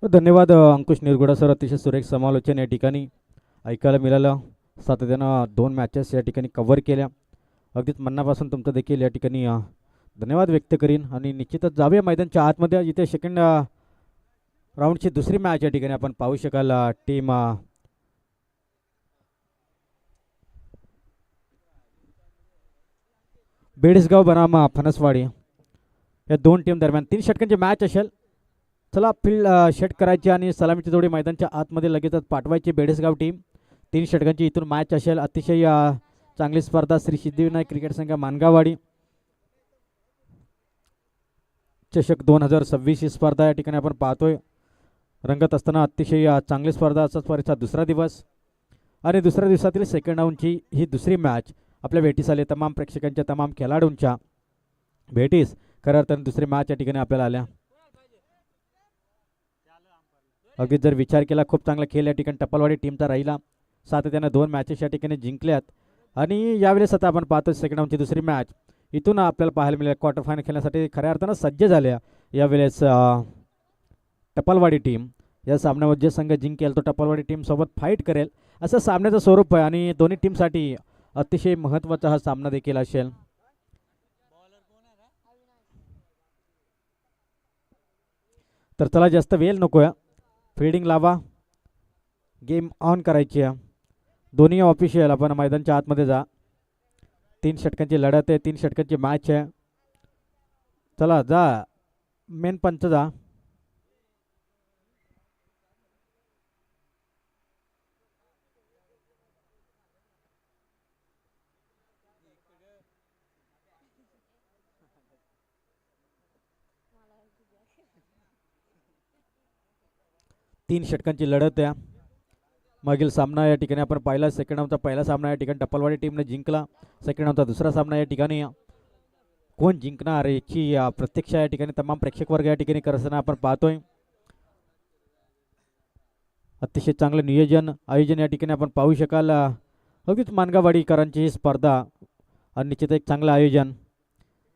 धन्यवाद अंकुश निरगुडा सर, अतिशय सुरेख समालोचन या ठिकाणी ऐकायला मिळालं. सातत्यानं 2 मॅचेस या ठिकाणी कव्हर केल्या. अगदीच मनापासून तुमचं देखील या ठिकाणी धन्यवाद व्यक्त करीन आणि निश्चितच जाऊया मैदानच्या आतमध्ये. इथे सेकंड राऊंडची दुसरी मॅच या ठिकाणी आपण पाहू शकाल. टीम बेडसगाव बनाम फणसवाडी या दोन टीम दरम्यान 3 षटकांची मॅच असेल. चला फील्ड शेट करायची आणि सलामीची जोडी मैदानच्या आतमध्ये लगेचच पाठवायची. बेडसगाव टीम 3 षटकांची इथून मॅच असेल. अतिशय चांगली स्पर्धा श्री सिद्धिविनायक क्रिकेट संघ मानगाववाडी चषक 2026 ही स्पर्धा या ठिकाणी आपण पाहतोय रंगत असताना. अतिशय चांगली स्पर्धा. असा स्पर्धेचा दुसरा दिवस आणि दुसऱ्या दिवसातील सेकंड राऊंडची ही दुसरी मॅच आपल्या भेटीस आले. तमाम प्रेक्षकांच्या तमाम खेळाडूंच्या भेटीस खऱ्या अर्थाने दुसरी मॅच या ठिकाणी आपल्याला आल्या. अगदी जर विचार केला खूप चांगला खेळ या ठिकाणी टप्पलवाडी टीमचा राहिला. सातत्यानं 2 मॅचेस या ठिकाणी जिंकल्यात आणि यावेळेस आता आपण पाहतो सेकंड राऊंडची दुसरी मॅच इथून आपल्याला पाहायला मिळेल. क्वार्टर फायनल खेळण्यासाठी खऱ्या अर्थानं सज्ज झाल्या यावेळेस टप्पलवाडी टीम. या सामन्यावर जे संघ जिंकेल तो टप्पलवाडी टीम सोबत फाईट करेल असं सामन्याचं स्वरूप आहे आणि दोन्ही टीमसाठी अतिशय महत्त्वाचा हा सामना देखील असेल. तर चला जास्त वेळ नकोय, फिल्डिंग लावा, गेम ऑन करायची आहे. दोन्ही ऑफिशियल आपण मैदानच्या आतमध्ये जा. 3 षटकांची लढत आहे, 3 षटकांची मॅच आहे. चला जा, मेन पंच जा. तीन षटकांची लढत आहे. मागील सामना या ठिकाणी आपण पाहिला. सेकंड राऊंडचा पहिला सामना या ठिकाणी टप्पलवाडी टीमने जिंकला. सेकंड राऊंडचा दुसरा सामना या ठिकाणी कोण जिंकणार याची प्रत्यक्ष या ठिकाणी तमाम प्रेक्षक वर्ग या ठिकाणी करताना आपण पाहतोय. अतिशय चांगलं नियोजन आयोजन या ठिकाणी आपण पाहू शकाल. अगदीच मानगाववाडीकरांची ही स्पर्धा आणि निश्चित एक चांगलं आयोजन,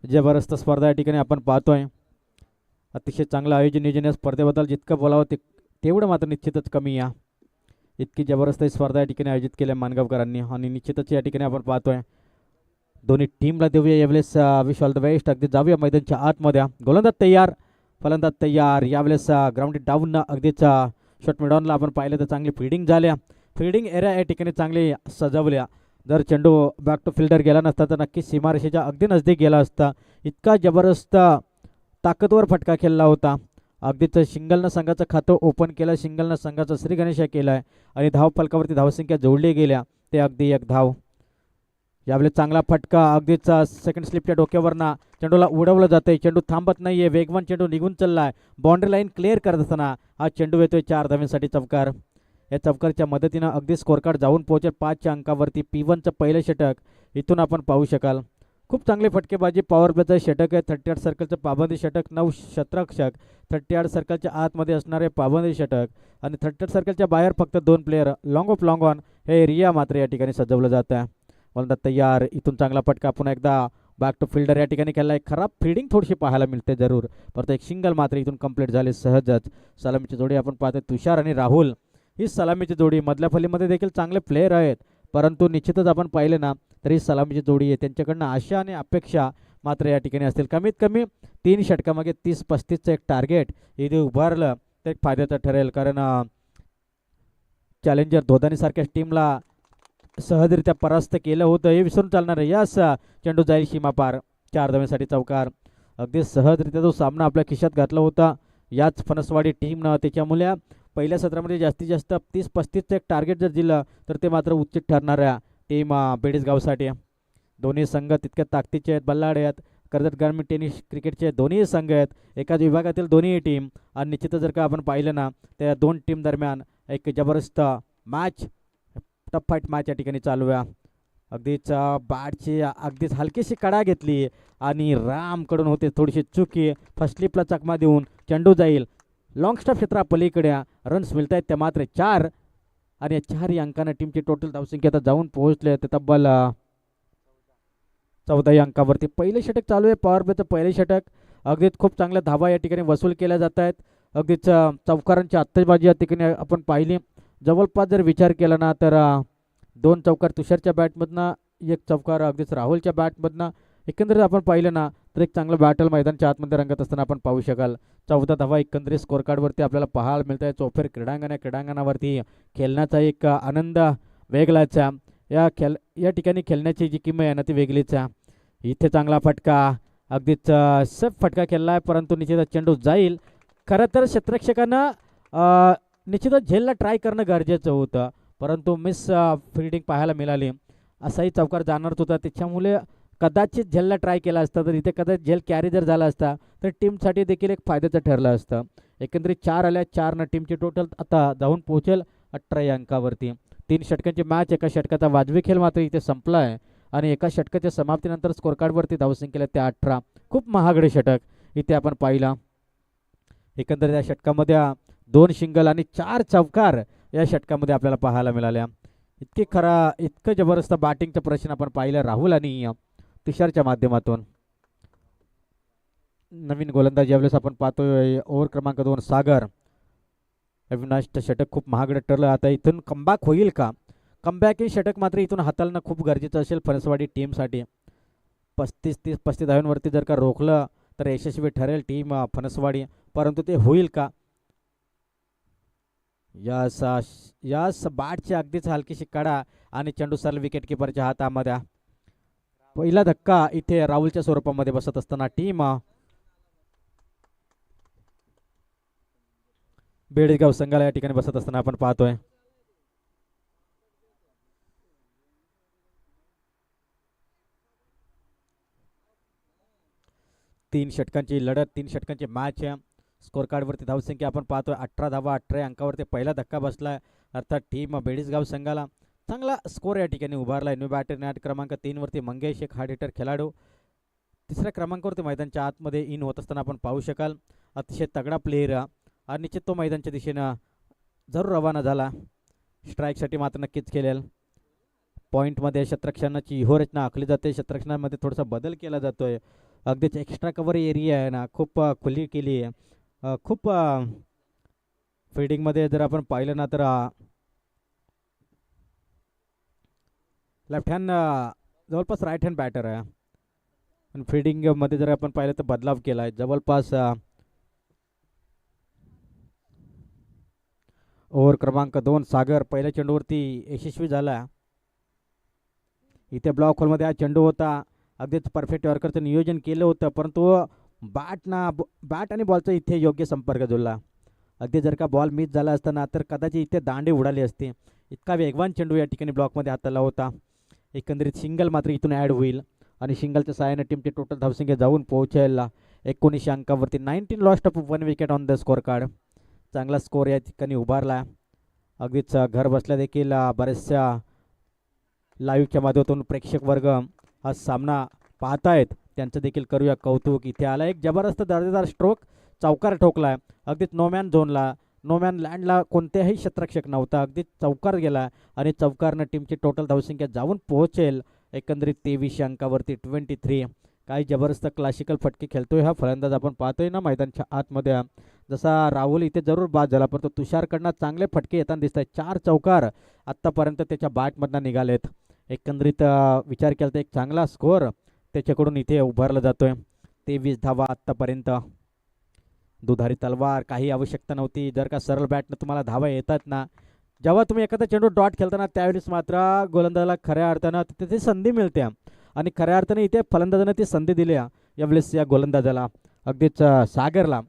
जबरदस्त स्पर्धा या ठिकाणी आपण पाहतोय. अतिशय चांगलं आयोजन नियोजन या स्पर्धेबद्दल जितकं बोलावं तेवढं मात्र निश्चितच कमी या. इतकी जबरदस्त स्पर्धा या ठिकाणी आयोजित केल्या मानगावकरांनी आणि निश्चितच या ठिकाणी आपण पाहतोय. दोन्ही टीमला देऊया यावेळेस विश ऑल द बेस्ट. अगदी जाऊया मैदानच्या आतमध्ये. गोलंदाज तयार, फलंदाज तयार. यावेळेस ग्राउंड डाऊन अगदीच शॉट मिडॉनला आपण पाहिलं तर चांगली फिल्डिंग झाल्या. फिल्डिंग एरिया या ठिकाणी चांगली सजवल्या. जर चेंडू बॅक टू फिल्डर गेला नसता तर नक्कीच सीमारेषेच्या अगदी नजदीक गेला असता. इतका जबरदस्त ताकदवर फटका खेळला होता. अगदीच सिंगलनं संघाचं खातं ओपन केलं. सिंगलनं संघाचं श्री गणेश केलं आहे आणि धाव फलकावरती धावसंख्या जोडली गेल्या ते अगदी 1 धाव. यावेळेस चांगला फटका अगदीच सेकंड स्लिपच्या डोक्यावरनं चेंडूला उडवलं जातंय. चेंडू थांबत नाहीये, वेगवान चेंडू निघून चाललाय. बाउंड्री लाईन क्लिअर करत असताना हा चेंडू येतोय 4 धावांसाठी चौकार. या चौकारच्या मदतीनं अगदी स्कोर कार्ड जाऊन पोहोचेल 5च्या अंकावरती. P1चं पहिलं षटक इथून आपण पाहू शकाल. खूप चांगली फटकेबाजी. पॉवर प्लेचं षटक आहे. 38 सर्कलचं पाबंदी षटक. 9 शतरक्षक. 38 सर्कलच्या आतमध्ये असणारे पाबंदी षटक आणि 38 सर्कलच्या बाहेर फक्त 2 player long of long on हे एरिया मात्र या ठिकाणी सजवलं जातं आहे. बोलतात तयार. इथून चांगला फटका पुन्हा एकदा बॅक टू फिल्डर या ठिकाणी केला आहे. खराब फिल्डिंग थोडीशी पाहायला मिळते जरूर, परत एक सिंगल मात्र इथून कंप्लीट झाले सहजच. सलामीची जोडी आपण पाहतोय तुषार आणि राहुल. ही सलामीची जोडी मधल्या फलीमध्ये देखील चांगले प्लेयर आहेत, परंतु निश्चितच आपण पाहिले ना तरी सलामीची जोडी आहे. त्यांच्याकडनं आशा आणि अपेक्षा मात्र या ठिकाणी असतील. कमीत कमी 3 षटकामागे 30-35चं एक टार्गेट इथे उभारलं तर एक फायद्याचं ठरेल. कारण चॅलेंजर धोदानीसारख्या टीमला सहजरित्या परास्त केलं होतं हे विसरून चालणार आहे. यास चेंडू जाईल सीमा पार. 4 धावांसाठी चौकार. अगदी सहजरित्या जो सामना आपल्या खिशात घातला होता याच फणसवाडी टीमनं. त्याच्यामुळे पहिल्या सत्रामध्ये जास्तीत जास्त 30-35चं एक टार्गेट जर दिलं तर ते मात्र उचित ठरणार आहे टीम बेडसगावसाठी. दोन्ही संघ तितक्या ताकदीचे आहेत, बल्लाडे आहेत. कर्जत ग्रामीण टेनिस क्रिकेटचे दोन्ही संघ आहेत, एकाच विभागातील दोन्ही टीम. आणि निश्चितच जर का आपण पाहिलं ना त्या 2 टीम दरम्यान एक जबरदस्त मॅच, टफ फाईट मॅच या ठिकाणी चालू आहे. अगदीच बॅटची अगदीच हलकीशी कडा घेतली आणि रामकडून होते थोडीशी चुकी. फर्स्ट स्लिपला चकमा देऊन चेंडू जाईल लॉंग स्टॉप क्षेत्रा पलीकडे. रन्स मिळत आहेत त्या मात्र 4 आणि या 4 अंकानं टीमची टोटल धावसंख्या आता जाऊन पोहोचले ते तब्बल 14 अंकावरती. पहिले षटक चालू आहे पॉवर प्लेचं पहिलं षटक. अगदीच खूप चांगल्या धावा या ठिकाणी वसूल केल्या जात आहेत. अगदीच चौकारांची आत्ताचबाजी या ठिकाणी आपण पाहिली. जवळपास जर विचार केला ना तर दोन चौकार तुषारच्या बॅटमधनं, एक चौकार अगदीच राहुलच्या बॅटमधनं. एकंदरीत आपण पाहिलं ना तर एक चांगलं बॅटल मैदानच्या आतमध्ये रंगत असताना आपण पाहू शकाल. 14 धावा एकंदरीत स्कोर कार्डवरती आपल्याला पाहायला मिळत आहे. चोफेर क्रीडांगणावरती खेळण्याचा एक आनंद वेगळाच आहे. या ठिकाणी खेळण्याची जी किंमत आहे ना ती वेगळीच आहे. इथे चांगला फटका, अगदीच सेफ फटका खेळला आहे, परंतु निश्चितच चेंडू जाईल. खरं तर क्षेत्ररक्षकांना निश्चितच झेलला ट्राय करणं गरजेचं होतं, परंतु मिस फिल्डिंग पाहायला मिळाली. असाही चौकार जाणारच होता, त्याच्यामुळे कदाचित झेलला ट्राय केला असता तर इथे कदाचित झेल कॅरी जर झाला असता तर टीमसाठी देखील एक फायद्याचं ठरलं असतं. एकंदरीत 4 आल्या, 4 टीमची टोटल आता जाऊन पोहोचेल 18 या अंकावरती. 3 षटकांची मॅच, एका षटकाचा वाजवी खेळ मात्र इथे संपला आहे आणि एका षटकाच्या समाप्तीनंतर स्कोर कार्डवरती धावसंख्येला ते 18. खूप महागडे षटक इथे आपण पाहिला. एकंदरीत या षटकामध्ये 2 शिंगल आणि 4 चौकार या षटकामध्ये आपल्याला पाहायला मिळाल्या. इतकं जबरदस्त बॅटिंगचं प्रश्न आपण पाहिलं राहुल आणि तुषारच्या माध्यमातून. नवीन गोलंदाज यावेळेस आपण पाहतोय ओव्हर क्रमांक 2 सागर. अविनाशचं षटक खूप महागडं ठरलं. आता इथून कमबॅक होईल का? कमबॅक हे षटक मात्र इथून हाताळणं खूप गरजेचं असेल फणसवाडी टीमसाठी. 35 धावांवरती जर का रोखलं तर यशस्वी ठरेल टीम फणसवाडी, परंतु ते होईल का? यास बॅटची अगदीच हलकीशी काढा आणि चेंडू सरळ विकेट किपरच्या हातामध्ये. पहिला धक्का इथे राहुलच्या स्वरूपामध्ये बसत असताना टीम बेडगाव संघाला या ठिकाणी बसत असताना आपण पाहतोय. तीन षटकांची लढत, 3 षटकांची मॅच. स्कोर कार्डवरती धावसंख्या आपण पाहतोय 18 धावा, 18 अंकावरती पहिला धक्का बसलाय, अर्थात टीम बेडगाव संघाला चांगला स्कोर या ठिकाणी उभारलाय. न्यू बॅटर नॅट क्रमांक 3 वरती मंगेश, एक हार्ड हिटर खेळाडू. 3ऱ्या क्रमांकावरती मैदानच्या आतमध्ये इन होत असताना आपण पाहू शकाल. अतिशय तगडा प्लेयर आणि निश्चित तो मैदानच्या दिशेनं जरूर रवाना झाला. स्ट्राईकसाठी मात्र नक्कीच खेळेल. पॉईंटमध्ये क्षेत्ररक्षणाची व्यूहरचना आखली जाते. क्षेत्ररक्षणामध्ये थोडासा बदल केला जातोय. अगदीच एक्स्ट्रा कव्हर एरिया आहे ना खूप खुली केली आहे. खूप फिल्डिंगमध्ये जर आपण पाहिलं ना तर लेफ्ट हँड जवळपास राईट हँड बॅटर आहे आणि फिल्डिंगमध्ये जर आपण पाहिलं तर बदलाव केला आहे. जवळपास ओव्हर क्रमांक 2 सागर पहिल्या चेंडूवरती यशस्वी झाला. इथे ब्लॉक होलमध्ये हा चेंडू होता. अगदीच परफेक्ट यॉर्करचं नियोजन केलं होतं, परंतु बॅट आणि बॉलचा इथे योग्य संपर्क जुळला. अगदी जर का बॉल मिस झाला असताना तर कदाचित इथे दांडे उडाले असते. इतका वेगवान चेंडू या ठिकाणी ब्लॉकमध्ये हाताला होता. एकंदरीत सिंगल मात्र इथून ॲड होईल आणि सिंगलच्या सहाय्याने टीमची टोटल धावसंख्या जाऊन पोहोचायला 19 अंकावरती. 19 lost of 1 wicket on the score card. चांगला स्कोर या ठिकाणी उभारला. अगदीच घर बसल्या देखील बऱ्याचशा लाईव्हच्या माध्यमातून प्रेक्षक वर्ग हा सामना पाहतायत, त्यांचं देखील करूया कौतुक. इथे आला एक जबरदस्त दर्जेदार स्ट्रोक, चौकार ठोकला. अगदीच नोमॅन झोनला, नोमॅन लँडला कोणत्याही क्षेत्ररक्षक नव्हता. अगदी चौकार गेला आणि चौकारनं टीमची टोटल धावसंख्या जाऊन पोहोचेल एकंदरीत 23 अंकावरती 23. काही जबरदस्त क्लासिकल फटके खेळतोय हा फलंदाज आपण पाहतोय ना मैदानच्या आतमध्ये. जसा राहुल इथे जरूर बाद झाला, परंतु तुषारकडनं चांगले फटके येताना दिसत आहेत. 4 चौकार आत्तापर्यंत त्याच्या बॅटमधनं निघालेत. एकंदरीत विचार केला तर एक चांगला स्कोअर त्याच्याकडून इथे उभारला जातोय. 23 धावा आत्तापर्यंत. दुधारी तलवार, काही आवश्यकता नव्हती. जर का सरळ बॅटनं तुम्हाला धावा येतात ना, जेव्हा तुम्ही एखादा चेंडू डॉट खेळताना त्यावेळेस मात्र गोलंदाजाला खऱ्या अर्थानं तिथे संधी मिळते आणि खऱ्या अर्थाने इथे फलंदाजानं ती संधी दिली यावेळेस या गोलंदाजाला. अगदीच सागरला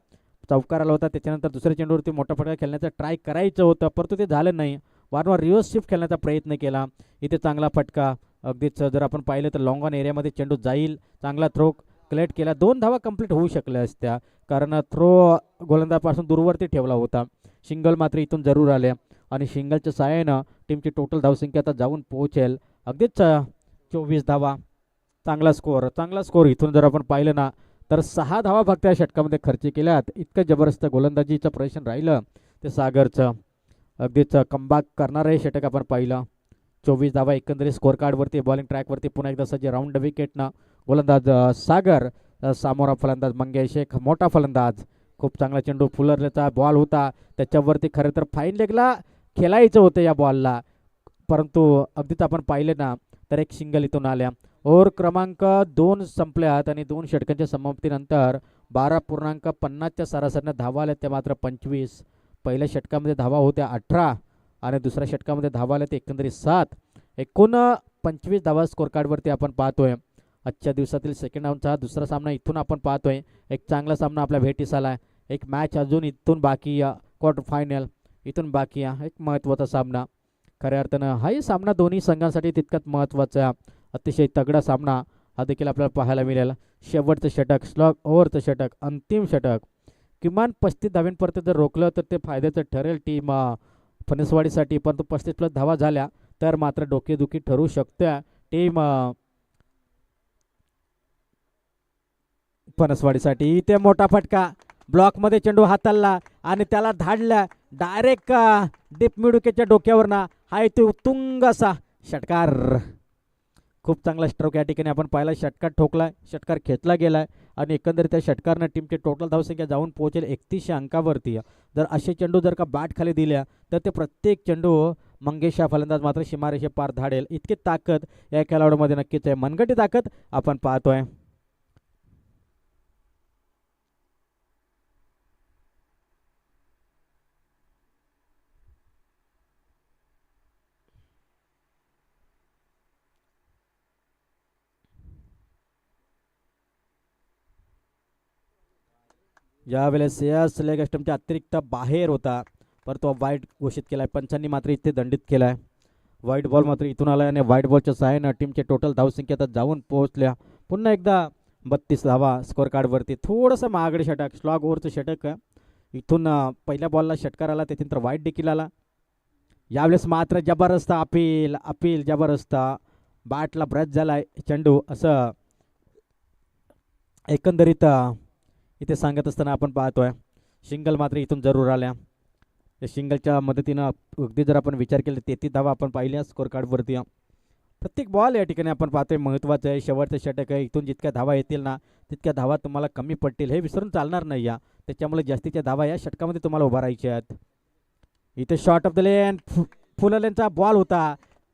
चौकार आला होता, त्याच्यानंतर दुसऱ्या चेंडूवरती मोठा फटका खेळण्याचा ट्राय करायचं होतं, परंतु ते झालं नाही. वारंवार रिव्हर्स शिफ्ट खेळण्याचा प्रयत्न केला. इथे चांगला फटका. अगदीच जर आपण पाहिलं तर लॉंग ऑन एरियामध्ये चेंडू जाईल. चांगला थ्रो कलेक्ट केला. 2 धावा कंप्लीट होऊ शकल्या असत्या, कारण थ्रो गोलंदाजापासून दूरवरती ठेवला होता. सिंगल मात्र इथून जरूर आले आणि सिंगलच्या सहाय्यानं टीमची टोटल धावसंख्या आता जाऊन पोहोचेल अगदीच 24 धावा. चांगला स्कोअर इथून जर आपण पाहिलं ना तर 6 धावा फक्त या षटकामध्ये खर्च केल्यात. इतकं जबरदस्त गोलंदाजीचं प्रदर्शन राहिलं ते सागरचं. अगदीच कमबॅक करणारं हे षटक आपण पाहिलं. 24 धावा एकंदरीत स्कोर कार्डवरती. बॉलिंग ट्रॅकवरती पुन्हा एकदा सज्ज. राऊंड विकेटनं गोलंदाज सागर, सामोरा फलंदाज मंगेश, एक मोठा फलंदाज खूप चांगला चेंडू फुलरचा बॉल होता, त्याच्यावरती खरं तर फाईन लेगला खेळायचं होतं या बॉलला, परंतु अगदीच आपण पाहिले ना तर एक सिंगल इथून आल्या. ओव्हर क्रमांक 2 संपल्यात आणि 2 षटकांच्या समाप्तीनंतर 12.50च्या सरासरीने धावा आल्या त्या मात्र 25. पहिल्या षटकामध्ये धावा होत्या 18 आणि दुसऱ्या षटकामध्ये धावा आल्या ते एकंदरीत 7. एकूण 25 धावा स्कोर कार्डवरती आपण पाहतोय. आजच्या दिवसातील सेकंड राऊंडचा हा दुसरा सामना इथून आपण पाहतोय. एक चांगला सामना आपल्या भेटीस आला आहे. एक मॅच अजून इथून बाकी या क्वार्टर फायनल इथून बाकी आहे. एक महत्त्वाचा सामना खऱ्या अर्थानं हाही सामना दोन्ही संघांसाठी तितकाच महत्त्वाचा, अतिशय तगडा सामना हा देखील आपल्याला पाहायला मिळेल. शेवटचं षटक, स्लॉग ओव्हरचं षटक, अंतिम षटक किमान 35 धाव्यांपर्यंत जर रोखलं तर ते फायद्याचं ठरेल टीम फणसवाडीसाठी, परंतु 35+ धावा झाल्या तर मात्र डोकेदुखी ठरू शकते टीम फणसवाडीसाठी. इथे मोठा फटका, ब्लॉकमध्ये चेंडू हाताळला आणि त्याला धाडला डायरेक्ट डीप मिडुकेच्या डोक्यावरना. हा इथे उत्तुंग असा षटकार, खूप चांगला स्ट्रोक या ठिकाणी आपण पाहिला. षटकार ठोकलाय, षटकार खेचला गेलाय आणि एकंदरीत त्या षटकारनं टीमची टोटल धावसंख्या जाऊन पोहोचेल 3100 अंकावरती. जर असे चेंडू जर का बॅट खाली दिल्या तर ते प्रत्येक चेंडू मंगेश हा फलंदाज मात्र सीमारेषे पार धाडेल. इतकी ताकद या खेळाडूमध्ये नक्कीच आहे, मनगटी ताकद आपण पाहतोय. यावेळेस यस लेग स्टंपच्या अतिरिक्त बाहेर होता, परंतु वाईट घोषित केलाय पंचांनी, मात्र इथे दंडित केलाय. व्हाईट बॉल मात्र इथून आलाय आणि व्हाईट बॉलच्या सहाय्यानं टीमचे टोटल धावसंख्या आता जाऊन पोहोचल्या पुन्हा एकदा 32 धावा स्कोर कार्डवरती. थोडंसं महागडे षटक, स्लॉग ओव्हरचं षटक इथून पहिल्या बॉलला षटकार आला, त्याच्यानंतर व्हाईट देखील आला. यावेळेस मात्र जबरदस्त अपील अपील जबरदस्त बॅटला ब्रश झालाय चेंडू असं एकंदरीत इथे सांगत असताना आपण पाहतोय. सिंगल मात्र इथून जरूर आल्या. या सिंगलच्या मदतीनं अगदी जर आपण विचार केला 33 धावा आपण पाहिल्या स्कोर कार्डवरती. प्रत्येक बॉल या ठिकाणी आपण पाहतोय महत्त्वाचं आहे. शेवटचं षटक आहे, इथून जितक्या धावा येतील ना तितक्या धावा तुम्हाला कमी पडतील हे विसरून चालणार नाही या. त्याच्यामुळे जास्तीच्या धावा या षटकामध्ये तुम्हाला उभारायच्या आहेत. इथे शॉर्ट ऑफ द लेन, फुललेनचा बॉल होता,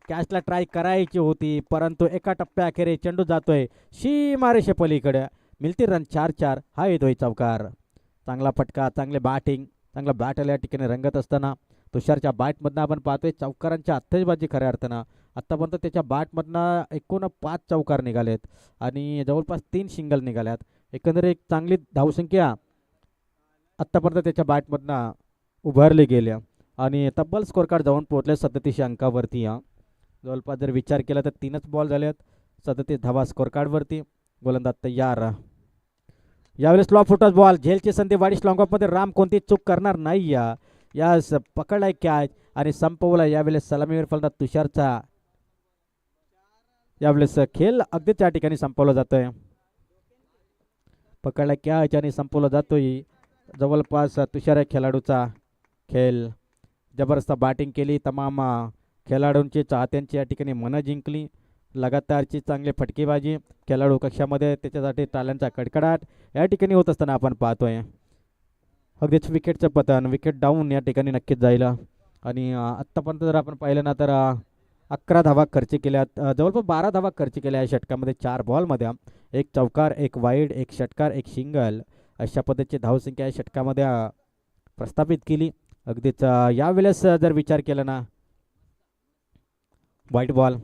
कॅचला ट्राय करायची होती, परंतु एका टप्प्याअखेर चेंडू जातोय सीमारेषे पलीकडे. मिळते रन 4-4. हा येतोय चौकार. चांगला फटका, चांगले बॅटिंग, चांगला बॅटला या ठिकाणी रंगत असताना तुषारच्या बॅटमधनं आपण पाहतोय चौकारांच्या आत्ताचबाजी खऱ्या अर्थानं. आत्तापर्यंत त्याच्या बॅटमधनं एकूण 5 चौकार निघालेत आणि जवळपास 3 सिंगल निघाल्यात. एकंदरीत एक चांगली धावसंख्या आत्तापर्यंत त्याच्या बॅटमधनं उभारली गेल्या आणि तब्बल स्कोर कार्ड जाऊन पोहोचले 37 अंकावरती. जवळपास जर विचार केला तर 3च बॉल झालेत, 37 धावा स्कोर कार्डवरती. गोलंदाज तयार. यावेळेस स्लॉ फुटस बॉल, झेलची संधी वाडीस लॉंगॉपमध्ये. राम कोणती चूक करणार नाही. यास पकडलाय कॅच आणि संपवला. यावेळेस सलामीवर फलंदाज तुषारचा यावेळेस खेळ अगदी त्या ठिकाणी संपवला जातोय. पकडलाय कॅच आणि संपवला जातोय. जवळपास तुषार खेळाडूचा खेळ जबरदस्त बॅटिंग केली, तमाम खेळाडूंची चाहत्यांची या ठिकाणी मनं जिंकली. लगातारची चांगली फटकेबाजी खेळाडू कक्षामध्ये, त्याच्यासाठी टाळ्यांचा कडकडाट या ठिकाणी होत असताना आपण पाहतोय. अगदीच विकेटचं पतन, विकेट डाऊन या ठिकाणी नक्कीच जाईल. आणि आत्तापर्यंत जर आपण पाहिलं ना तर 11 धावा खर्च केल्यात, जवळपास 12 धावा खर्च केल्या या षटकामध्ये. 4 बॉलमध्ये 1 चौकार, 1 वाईड, 1 षटकार, 1 सिंगल अशा पद्धतीची धावसंख्या या षटकामध्ये प्रस्थापित केली. अगदीच यावेळेस जर विचार केला ना white ball,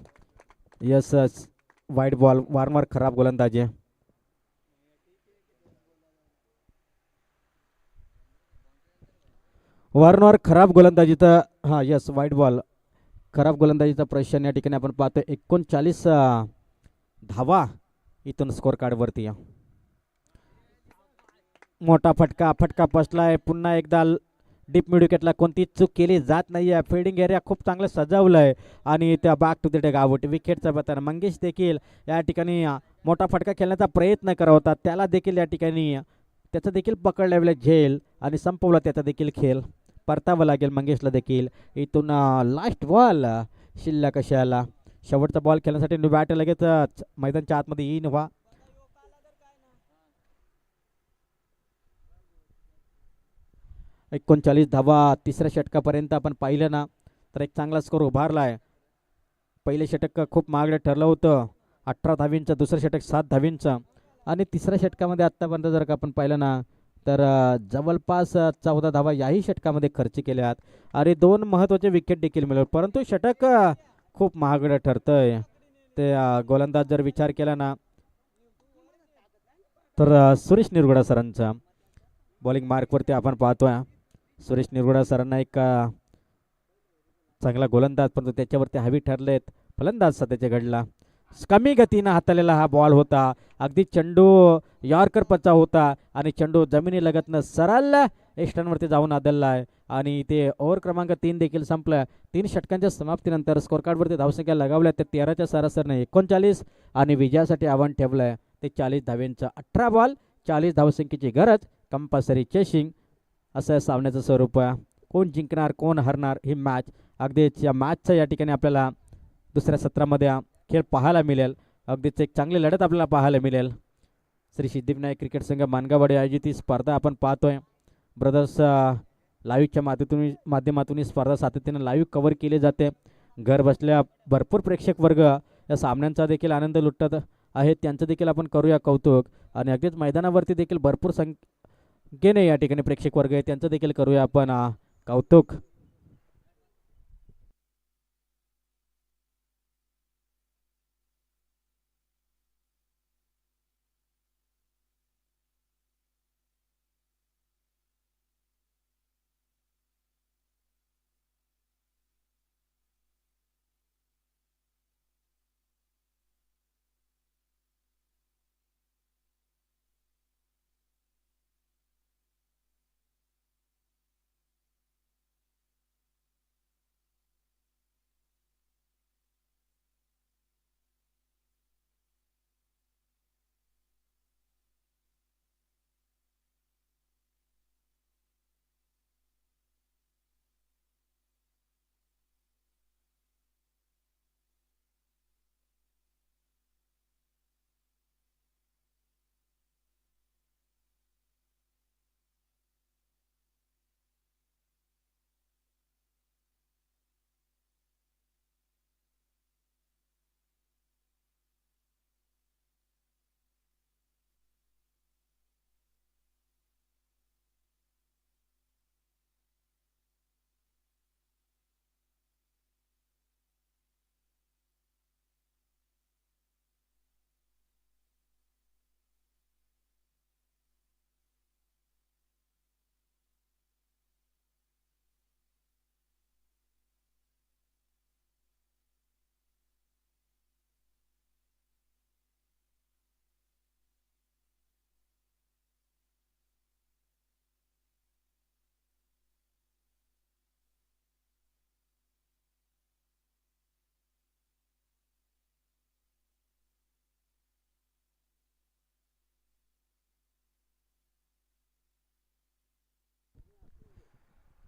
yes white ball, वारंवार खराब गोलंदाजी. वारंवार खराब गोलंदाजीचा यस व्हाईट बॉल, खराब गोलंदाजीचा प्रश्न या ठिकाणी आपण पाहतो. 39 धावा इथून स्कोर कार्डवरती. मोठा फटका बसलाय. पुन्हा एकदा डीप मिड विकेटला कोणती चूक केली जात नाही आहे. फिल्डिंग एरिया खूप चांगलं सजवलं आहे आणि त्या बॅक टू द डेग आउट. विकेटचा बतन मंगेश देखील या ठिकाणी मोठा फटका खेळण्याचा प्रयत्न करत होता, त्याला देखील या ठिकाणी त्याचा देखील पकडल्या वेळेला झेल आणि संपवला त्याचा देखील खेळ. परतावं लागेल मंगेशला देखील. इथून लास्ट बॉल शिल्लक कशाला, शेवटचा बॉल खेळण्यासाठी बॅट लगेच मैदानच्या आतमध्ये येईन. 39 धावा तिसऱ्या षटकापर्यंत आपण पाहिलं ना तर एक चांगला स्कोर उभारला आहे. पहिले षटक खूप महागडं ठरलं होतं 18 धावींचं, दुसरं षटक 7 धावींचं आणि तिसऱ्या षटकामध्ये आत्तापर्यंत जर का आपण पाहिलं ना तर जवळपास 14 धावा याही षटकामध्ये खर्च केल्यात आणि 2 महत्त्वाचे विकेट देखील मिळवले. परंतु षटक खूप महागडं ठरतंय. ते गोलंदाज जर विचार केला ना तर सुरेश निरगुडा सरांचा बॉलिंग मार्कवरती आपण पाहतोय. सुरेश निरगुडा सरांना एक चांगला गोलंदाज परंतु त्याच्यावरती हवी ठरलेत फलंदाज सध्याच्या घडला. कमी गतीनं हाताळलेला हा बॉल होता. अगदी चेंडू यॉर्कर पचा होता आणि चेंडू जमिनी लगतनं सरळ एस्टनवरती जाऊन आदळला आहे आणि ते ओव्हर क्रमांक 3 देखील संपलं. 3 षटकांच्या समाप्तीनंतर स्कोर कार्डवरती धावसंख्या लगावल्या त्या 13च्या सरासरीने 39 आणि विजयासाठी आव्हान ठेवलं आहे ते 40 धाव्यांचं. 18 बॉल 40 धावसंख्येची गरज, कंपल्सरी चेसिंग असं सामन्याचं स्वरूप आहे. कोण जिंकणार कोण हरणार ही मॅच अगदीच या मॅचचं या ठिकाणी आपल्याला दुसऱ्या सत्रामध्ये खेळ पाहायला मिळेल. अगदीच एक चांगली लढत आपल्याला पाहायला मिळेल. श्री सिद्धिविनायक क्रिकेट संघ मानगावाडी आयोजित ही स्पर्धा आपण पाहतोय. ब्रदर्स लाईव्हच्या माध्यमातून ही स्पर्धा सातत्यानं लाईव्ह कव्हर केली जाते. घर बसल्या भरपूर प्रेक्षक वर्ग या सामन्यांचा देखील आनंद लुटत आहेत. त्यांचं देखील आपण करूया कौतुक आणि अगदीच मैदानावरती देखील भरपूर संख्येने या ठिकाणी प्रेक्षक वर्ग आहे त्यांचं देखील करूया आपण कौतुक.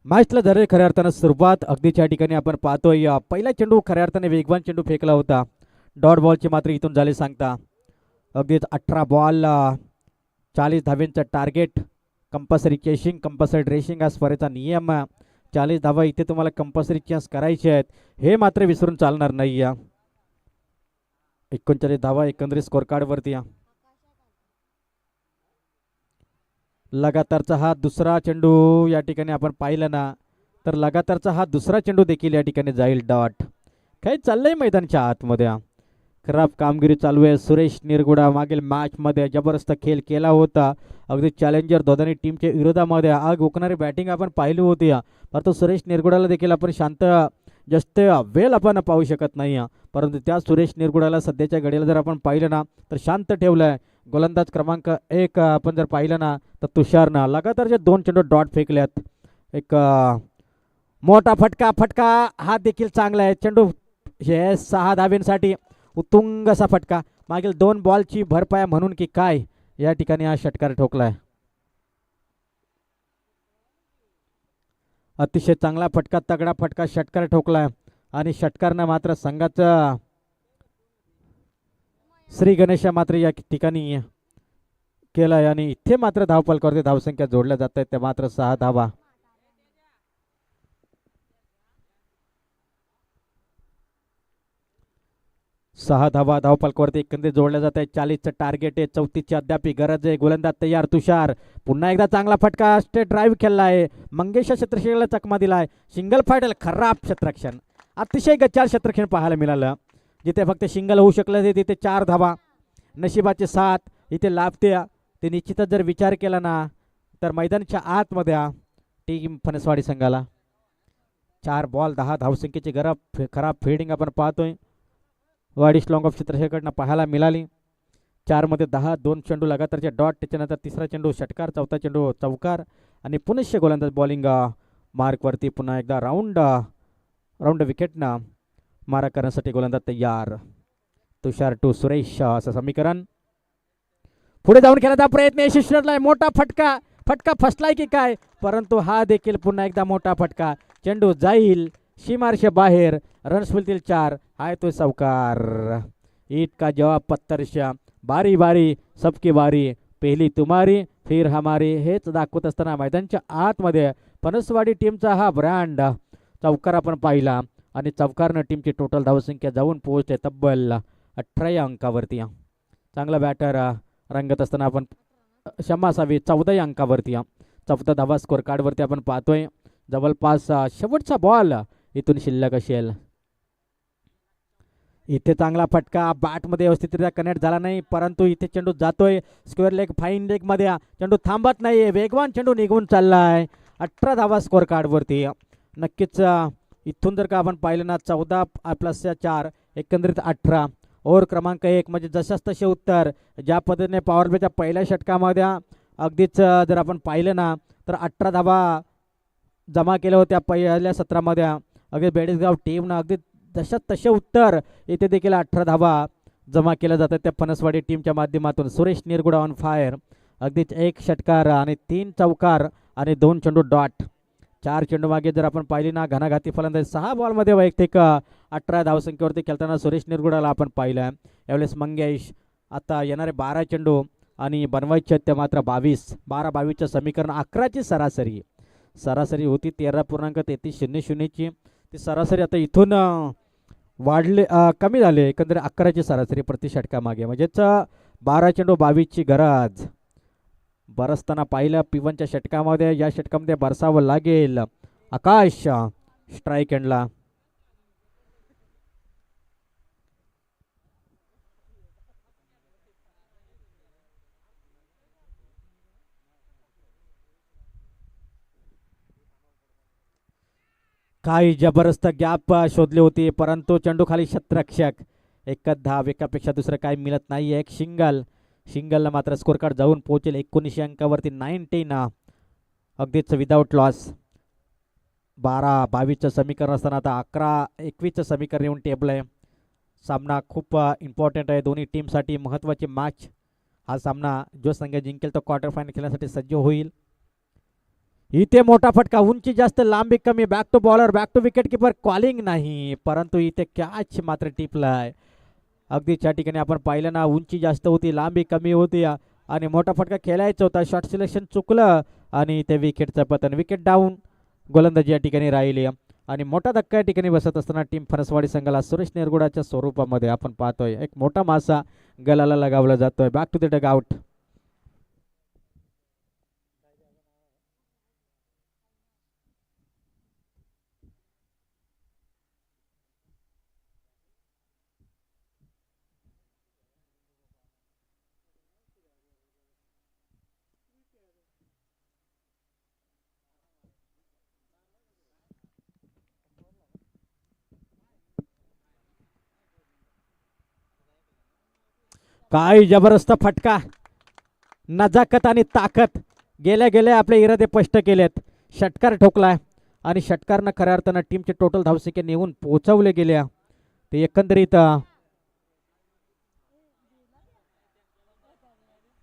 मॅचला झाले खऱ्या अर्थानं सुरुवात अगदीच या ठिकाणी आपण पाहतोय. पहिला चेंडू खऱ्या अर्थाने वेगवान चेंडू फेकला होता. डॉट बॉलची मात्र इथून झाले सांगता. अगदीच 18 बॉल 40 धाव्यांचं target, compulsory chasing, compulsory dressing हा स्पर्धेचा नियम. 40 धावा इथे तुम्हाला कंपल्सरी चेस करायचे आहेत हे मात्र विसरून चालणार नाही. 39 धावा एकंदरीत स्कोर कार्डवरती. लगातारचा हा दुसरा चेंडू या ठिकाणी आपण पाहिलं ना तर लगातारचा हा दुसरा चेंडू देखील या ठिकाणी जाईल डॉट. काही चाललंय मैदानाच्या आतमध्ये. खराब कामगिरी चालू आहे. सुरेश निरगुडा मागील मॅचमध्ये जबरदस्त खेळ केला होता. अगदी चॅलेंजर दोन्ही टीमच्या विरोधामध्ये आग ओकणारी बॅटिंग आपण पाहिली होती. परंतु सुरेश निरगुडाला देखील आपण शांत जस्ट वेल आपण पाहू शकत नाही. परंतु त्या सुरेश निरगुडाला सध्याच्या घडीला जर आपण पाहिलं ना तर शांत ठेवलं आहे. गोलंदाज क्रमांक 1 आपण जर पाहिलं ना तर तुषारनं लगातारचे 2 चेंडू डॉट फेकल्यात. एक मोठा फटका हा देखील चांगला आहे. चेंडू हे 6 धाब्यांसाठी उत्तुंग असा फटका. मागील 2 बॉलची भरपाया म्हणून की काय या ठिकाणी हा षटकार ठोकलाय. अतिशय चांगला फटका, तगडा फटका षटकार ठोकलाय आणि षटकारनं मात्र संघाचं श्री गणेशा मात्र या ठिकाणी केलाय आणि इथे मात्र धावफलकावरती धावसंख्या जोडल्या जात आहेत. त्या मात्र 6 धावा. 6 धावा धावपलकावरती एकंदरीत जोडल्या जात आहे. 40चं टार्गेट आहे. 34ची अद्याप गरज आहे. गोलंदाज तयार तुषार. पुन्हा एकदा चांगला फटका स्ट्रेट ड्राईव्ह खेळला आहे. मंगेश क्षेत्रक्षणाला चकमा दिलाय. सिंगल फायटल खराब क्षेत्रक्षण. अतिशय गच्चार क्षेत्रक्षण पाहायला मिळालं. जिथे फक्त सिंगल होऊ शकलं तिथे 4 धावा. नशिबाचे साथ इथे लाभते. ते निश्चितच जर विचार केला ना तर मैदानाच्या आतमध्ये टीम फणसवाडी संघाला 4 बॉल 10 धावसंख्येची खराब फिल्डिंग आपण पाहतोय. वाडीस लॉंग ऑफ क्षेत्रक्षणाकडनं पाहायला मिळाली. 4 मध्ये 10. 2 चेंडू लगातारचे डॉट. त्याच्यानंतर तिसरा चेंडू षटकार. चौथा चेंडू चौकार. आणि पुनश्च गोलंदाज बॉलिंग मार्कवरती पुन्हा एकदा राऊंड विकेटनं मारा करण्यासाठी गोलंदाज तयार. तुषार टू सुरेश असं समीकरण. पुढे जाऊन खेळायचा प्रयत्न यशस्वी ठरलाय. मोठा फटका फसलाय की काय, परंतु हा देखील पुन्हा एकदा मोठा फटका. चेंडू जाईल सीमारेषे बाहेर. रन्स मिळतील 4. हाय तो सावकार. ईद का जवाब पत्तरशा. बारी बारी सबकी बारी. पहिली तुम्हारी फिर हमारी. हेच दाखवत असताना मैदानच्या आतमध्ये फणसवाडी टीमचा हा ब्रँड चौकार आपण पाहिला. आणि चौकारनं टीमची टोटल धावसंख्या जाऊन पोहोचते तब्बल 18 अंकावरती. चांगला बॅटर रंगत असताना आपण क्षमा असावी 14 अंकावरती. 14 धावा स्कोर कार्डवरती आपण पाहतोय. जवळपास शेवटचा बॉल इथून शिल्लक असेल. इथे चांगला फटका बॅटमध्ये व्यवस्थितरित्या कनेक्ट झाला नाही, परंतु इथे चेंडू जातोय स्क्वेअर लेग फाईन लेग मध्ये. चेंडू थांबत नाहीये. वेगवान चेंडू निघून चाललाय. 18 धावा स्कोर कार्डवरती. नक्कीच इथून जर का आपण पाहिलं ना 14+4 एकंदरीत 18. ओव्हर क्रमांक 1 म्हणजे जशाच तसे उत्तर. ज्या पद्धतीने पॉवर प्लेच्या पहिल्या षटकामध्ये अगदीच जर आपण पाहिलं ना तर 18 धावा जमा केल्या होत्या पहिल्या सत्रामध्ये. अगदी बेडसगाव टीमनं अगदी जशाच तसे उत्तर इथे देखील 18 धावा जमा केल्या जातात त्या फणसवाडी टीमच्या माध्यमातून. Suresh Nirguda on fire. अगदीच 1 षटकार आणि 3 चौकार आणि 2 चेंडू डॉट. 4 चेंडू मागे जर आपण पाहिली ना घणाघाती फलंदाजी 6 बॉलमध्ये वैयक्तिक 18 धावसंख्येवरती खेळताना सुरेश निरगुडाला आपण पाहिलं. यावेळेस मंगेश. आता येणारे 12 चेंडू आणि बनवायचे ते मात्र 12-22चं समीकरण. 11ची सरासरी होती 13.3300ची. ती सरासरी आता इथून वाढले कमी झाले. एकंदरीत 11ची सरासरी प्रति षटकामागे म्हणजेच 12 चेंडू 22ची गरज. बरसताना पाहिलं P1च्या षटकामध्ये. या षटकामध्ये बरसावं लागेल. आकाश स्ट्राईक एंडला. काही जबरदस्त गॅप शोधली होती, परंतु चेंडू खाली क्षेत्ररक्षक. एकच धाव. एकापेक्षा दुसरं काही मिळत नाही. एक सिंगलला मात्र स्कोर कार्ड जाऊन पोहोचेल 19 अंकावरती. 19 अगदीच विदाऊट लॉस. 12-22चं समीकरण असताना आता 11-21चं समीकरण येऊन टेबल आहे. सामना खूप इम्पॉर्टंट आहे दोन्ही टीमसाठी. महत्त्वाची मॅच. हा सामना जो संघ जिंकेल तो क्वार्टर फायनल खेळण्यासाठी सज्ज होईल. इथे मोठा फटका. उंची जास्त लांबी कमी. Back to bowler back to wicket keeper. Calling नाही, परंतु इथे कॅच मात्र टिपलाय. अगदी त्या ठिकाणी आपण पाहिलं ना उंची जास्त होती लांबी कमी होती आणि मोठा फटका खेळायचा होता. शॉर्ट सिलेक्शन चुकलं आणि ते विकेटचं पतन. Wicket down. गोलंदाजी या ठिकाणी राहिली आणि मोठा धक्का या ठिकाणी बसत असताना टीम फणसवाडी संघाला सुरेश निरगुडाच्या स्वरूपामध्ये आपण पाहतोय एक मोठा मासा गलाला लगावला जातोय. Back to the dugout. काय जबरदस्त फटका. नजाकत आणि ताकद गेल्या गेल्या आपले इरादे स्पष्ट केलेत. षटकार ठोकलाय आणि षटकारनं खऱ्या अर्थानं टीमचे टोटल धावसंख्या नेऊन पोहोचवले गेल्या. ते एकंदरीत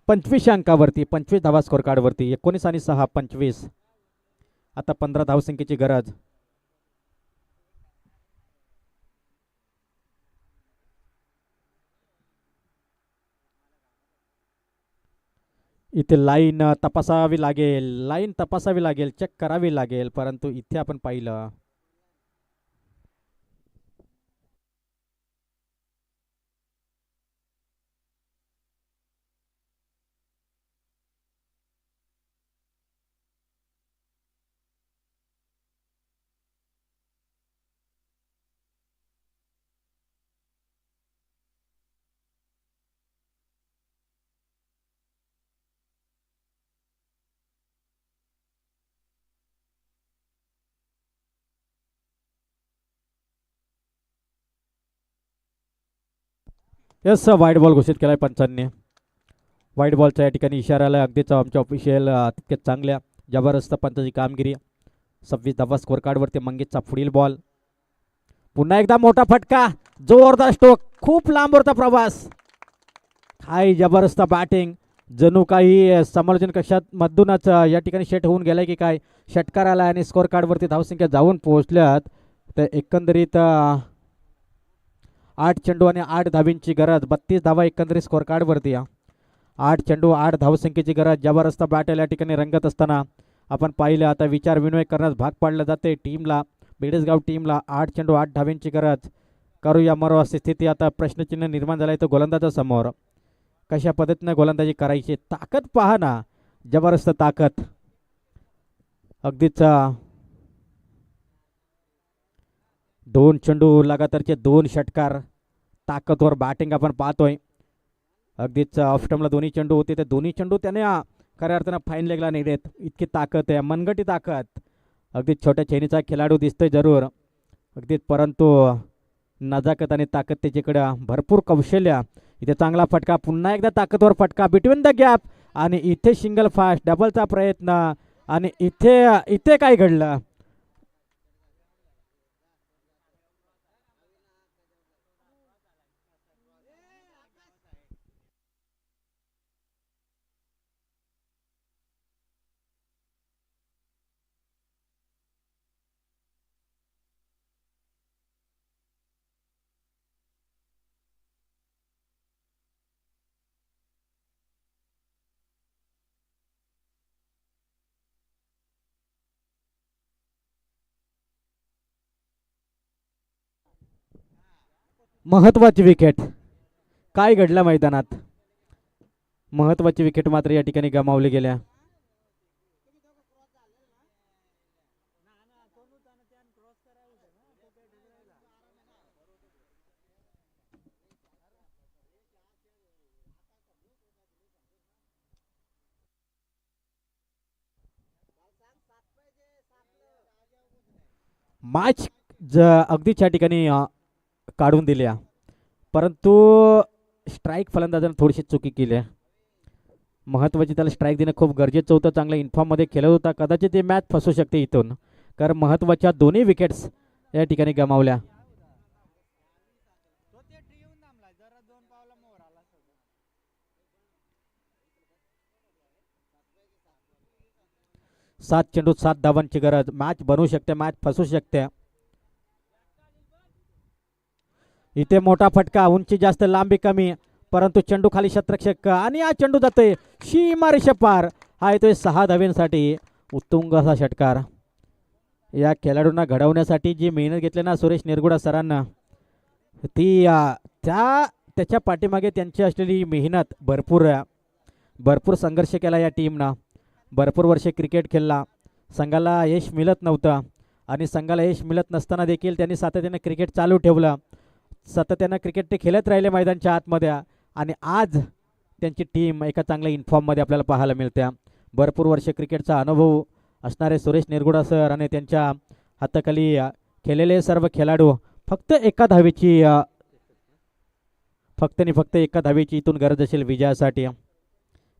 25 अंकावरती. 25 धावा स्कोर कार्डवरती. 19 आणि 6 25. आता 15 धावसंख्येची गरज. इथे लाईन तपासावी लागेल. चेक करावी लागेल, परंतु इथे आपण पाहिलं यस वाईट बॉल घोषित केला आहे पंचांनी. वाईट बॉलचा या ठिकाणी इशारा आला अगदीच आमच्या ऑफिशियल तितक्याच चांगल्या जबरदस्त पंचाची कामगिरी. 26 धावा स्कोर कार्डवरती मंगेशचा पुढील बॉल. पुन्हा एकदा मोठा फटका, जोरदार स्ट्रोक, खूप लांबवरचा प्रवास. हाय जबरदस्त बॅटिंग, जणू काही समालोचन कक्षात मधूनच या ठिकाणी शेट होऊन गेलाय की काय. षटकार आला आणि स्कोर कार्डवरती धावसंख्या जाऊन पोहोचल्यात. तर एकंदरीत 8 चेंडू आणि 8 धावींची गरज, 32 धावा एकंदरीत स्कोर कार्डवरती. 8 चेंडू 8 धावसंख्येची गरज. जबरदस्त बॅटल या ठिकाणी रंगत असताना आपण पाहिलं. आता विचार विनिमय करण्यास भाग पाडलं जाते टीमला, बेडसगाव टीमला. 8 चेंडू 8 धावींची गरज. करूया मरो अशी स्थिती आता प्रश्नचिन्ह निर्माण झालं आहे तो गोलंदाजासमोर. कशा पद्धतीनं गोलंदाजी करायची, ताकद पहा ना, जबरदस्त ताकद. अगदीच 2 चेंडू लगातारचे 2 षटकार, ताकदवर बॅटिंग आपण पाहतोय. अगदीच ऑफ स्टंपला दोन्ही चेंडू होते, ते दोन्ही चेंडू त्याने खऱ्या अर्थानं फाईन लेगला नाही देत, इतकी ताकद आहे, मनगटी ताकद. अगदीच छोट्या चैनीचा खेळाडू दिसतोय जरूर अगदीच, परंतु नजाकत आणि ताकद त्याच्याकडं भरपूर कौशल्य. इथे चांगला फटका, पुन्हा एकदा ताकदवर फटका, बिटवीन द गॅप, आणि इथे सिंगल फास्ट, डबलचा प्रयत्न. आणि इथे इथे काय घडलं, महत्वाची विकेट, काय घडलं मैदानात. महत्वाची विकेट मात्र या ठिकाणी गमावली गेल्या. मॅच अगदीच या ठिकाणी काढून दिल्या, परंतु स्ट्राईक फलंदाजानं थोडीशी चुकी केली आहे. महत्त्वाची त्याला स्ट्राईक देणं खूप गरजेचं होतं. चांगल्या इन्फॉर्ममध्ये खेळत होता, कदाचित ते मॅच फसू शकते इथून, कारण महत्त्वाच्या दोन्ही विकेट्स या ठिकाणी गमावल्या. सात चेंडूत 7 धावांची गरज, मॅच बनवू शकते, मॅच फसू शकते. इथे मोठा फटका, उंची जास्त, लांबी कमी, परंतु चेंडू खाली शतरक्षक, आणि हा चेंडू जातोय सीमारेषा पार. हा येतोय 6 धाव्यांसाठी, उत्तुंग असा षटकार. या खेळाडूंना घडवण्यासाठी जी मेहनत घेतली ना सुरेश निरगुडा सरांना, ती त्याच्या पाठीमागे त्यांची असलेली मेहनत, भरपूर संघर्ष केला या टीमनं. भरपूर वर्षे क्रिकेट खेळला, संघाला यश मिळत नव्हतं, आणि संघाला यश मिळत नसताना देखील त्यांनी सातत्याने क्रिकेट चालू ठेवलं. सातत्यानं क्रिकेट ते खेळत राहिले मैदानच्या आतमध्ये, आणि आज त्यांची टीम एका चांगल्या इन्फॉर्ममध्ये आपल्याला पाहायला मिळते. भरपूर वर्ष क्रिकेटचा अनुभव असणारे सुरेश निरगुडा सर आणि त्यांच्या हाताखाली खेळलेले सर्व खेळाडू फक्त एका धावेची इथून गरज असेल विजयासाठी.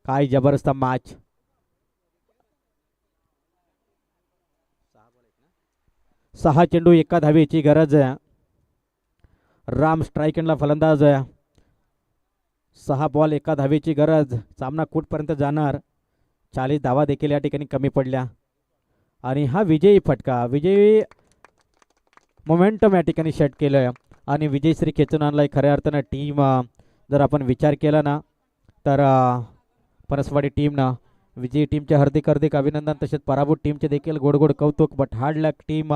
काय जबरदस्त मॅच. 6 चेंडू 1 धावेची गरज आहे. राम स्ट्राईकला फलंदाज आहे. 6 बॉल 1 धावेची गरज. सामना कुठपर्यंत जाणार. 40 धावा देखील या ठिकाणी कमी पडल्या, आणि हा विजयी फटका, विजयी मोमेंटम या ठिकाणी सेट केलं, आणि विजयश्री खेचून आणलाय खऱ्या अर्थानं टीम. जर आपण विचार केला ना तर पनसवाडी टीमनं, विजयी टीमचे हार्दिक अभिनंदन, तसेच पराभूत टीमचे देखील गोड गोड कौतुक. But hard luck team